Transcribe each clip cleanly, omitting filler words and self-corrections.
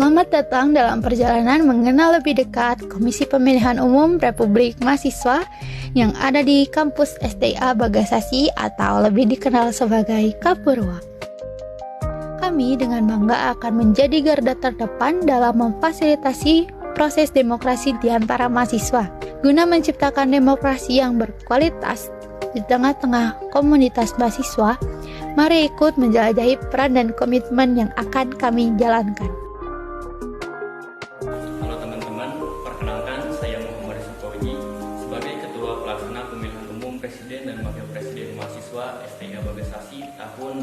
Selamat datang dalam perjalanan mengenal lebih dekat Komisi Pemilihan Umum Republik Mahasiswa yang ada di kampus STIA Bagasasi atau lebih dikenal sebagai Kapurwa. Kami dengan bangga akan menjadi garda terdepan dalam memfasilitasi proses demokrasi di antara mahasiswa guna menciptakan demokrasi yang berkualitas di tengah-tengah komunitas mahasiswa. Mari ikut menjelajahi peran dan komitmen yang akan kami jalankan. Halo teman-teman, perkenalkan saya Muhammad Sukoji sebagai Ketua Pelaksana Pemilihan Umum Presiden dan Wakil Presiden Mahasiswa STIA Bagasasi tahun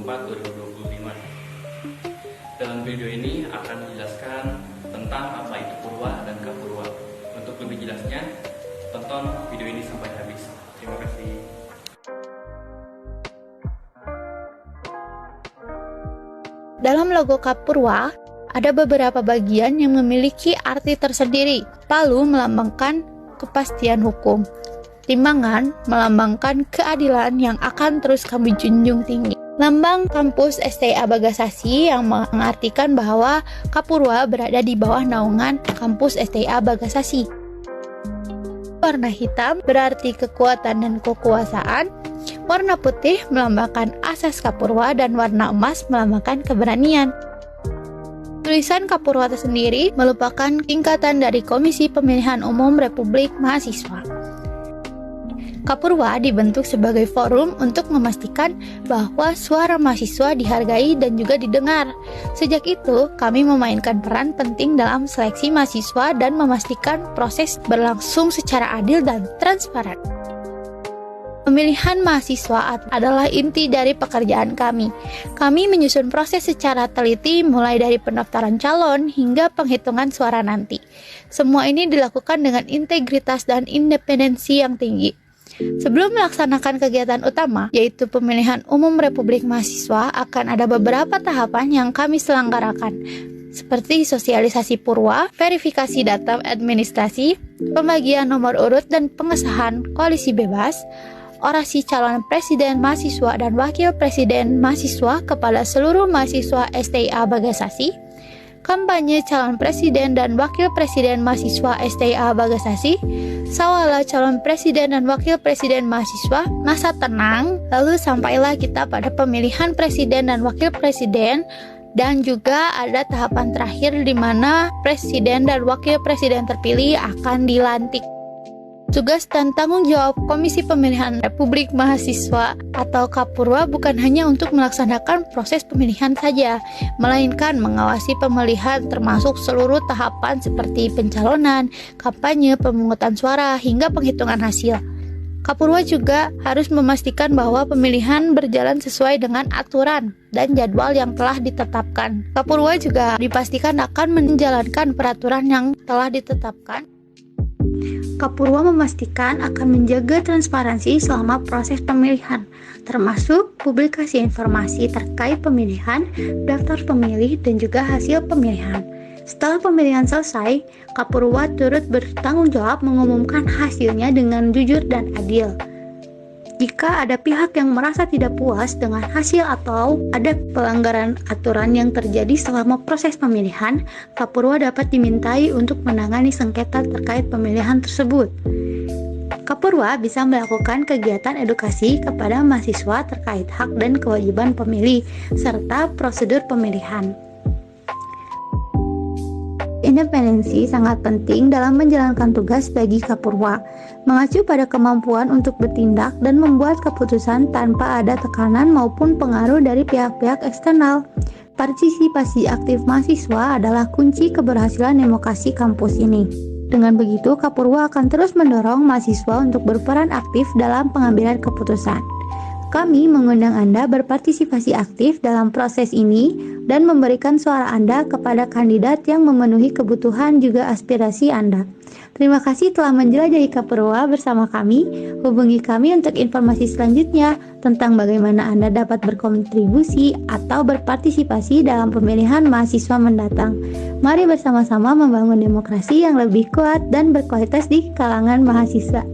2024-2025. Dalam video ini akan dijelaskan tentang apa itu Purwa dan Kapurwa. Untuk lebih jelasnya, tonton video ini sampai habis. Terima kasih. Dalam logo Kapurwa, ada beberapa bagian yang memiliki arti tersendiri. Palu melambangkan kepastian hukum. Timbangan melambangkan keadilan yang akan terus kami junjung tinggi. Lambang kampus STIA Bagasasi yang mengartikan bahwa Kapurwa berada di bawah naungan kampus STIA Bagasasi. Warna hitam berarti kekuatan dan kekuasaan. Warna putih melambangkan asas Kapurwa dan warna emas melambangkan keberanian. Tulisan Kapurwa tersendiri merupakan tingkatan dari Komisi Pemilihan Umum Republik Mahasiswa. Kapurwa dibentuk sebagai forum untuk memastikan bahwa suara mahasiswa dihargai dan juga didengar. Sejak itu, kami memainkan peran penting dalam seleksi mahasiswa dan memastikan proses berlangsung secara adil dan transparan. Pemilihan mahasiswa adalah inti dari pekerjaan kami. Kami menyusun proses secara teliti mulai dari pendaftaran calon hingga penghitungan suara nanti. Semua ini dilakukan dengan integritas dan independensi yang tinggi. Sebelum melaksanakan kegiatan utama, yaitu pemilihan umum Republik Mahasiswa, akan ada beberapa tahapan yang kami selenggarakan, seperti sosialisasi Purwa, verifikasi data administrasi, pembagian nomor urut dan pengesahan koalisi bebas, orasi calon presiden mahasiswa dan wakil presiden mahasiswa kepada seluruh mahasiswa STIA Bagasasi, kampanye calon presiden dan wakil presiden mahasiswa STIA Bagasasi, sawala calon presiden dan wakil presiden mahasiswa, masa tenang, lalu sampailah kita pada pemilihan presiden dan wakil presiden, dan juga ada tahapan terakhir di mana presiden dan wakil presiden terpilih akan dilantik. Tugas dan tanggung jawab Komisi Pemilihan Republik Mahasiswa atau Kapurwa bukan hanya untuk melaksanakan proses pemilihan saja, melainkan mengawasi pemilihan termasuk seluruh tahapan seperti pencalonan, kampanye, pemungutan suara, hingga penghitungan hasil. Kapurwa juga harus memastikan bahwa pemilihan berjalan sesuai dengan aturan dan jadwal yang telah ditetapkan. Kapurwa juga dipastikan akan menjalankan peraturan yang telah ditetapkan. Kapurwa memastikan akan menjaga transparansi selama proses pemilihan, termasuk publikasi informasi terkait pemilihan, daftar pemilih, dan juga hasil pemilihan. Setelah pemilihan selesai, Kapurwa turut bertanggung jawab mengumumkan hasilnya dengan jujur dan adil. Jika ada pihak yang merasa tidak puas dengan hasil atau ada pelanggaran aturan yang terjadi selama proses pemilihan, Kapurwa dapat dimintai untuk menangani sengketa terkait pemilihan tersebut. Kapurwa bisa melakukan kegiatan edukasi kepada mahasiswa terkait hak dan kewajiban pemilih, serta prosedur pemilihan. Independensi sangat penting dalam menjalankan tugas bagi Kapurwa, mengacu pada kemampuan untuk bertindak dan membuat keputusan tanpa ada tekanan maupun pengaruh dari pihak-pihak eksternal. Partisipasi aktif mahasiswa adalah kunci keberhasilan demokrasi kampus ini. Dengan begitu, Kapurwa akan terus mendorong mahasiswa untuk berperan aktif dalam pengambilan keputusan. Kami mengundang Anda berpartisipasi aktif dalam proses ini dan memberikan suara Anda kepada kandidat yang memenuhi kebutuhan juga aspirasi Anda. Terima kasih telah menjelajahi Kapurwa bersama kami. Hubungi kami untuk informasi selanjutnya tentang bagaimana Anda dapat berkontribusi atau berpartisipasi dalam pemilihan mahasiswa mendatang. Mari bersama-sama membangun demokrasi yang lebih kuat dan berkualitas di kalangan mahasiswa.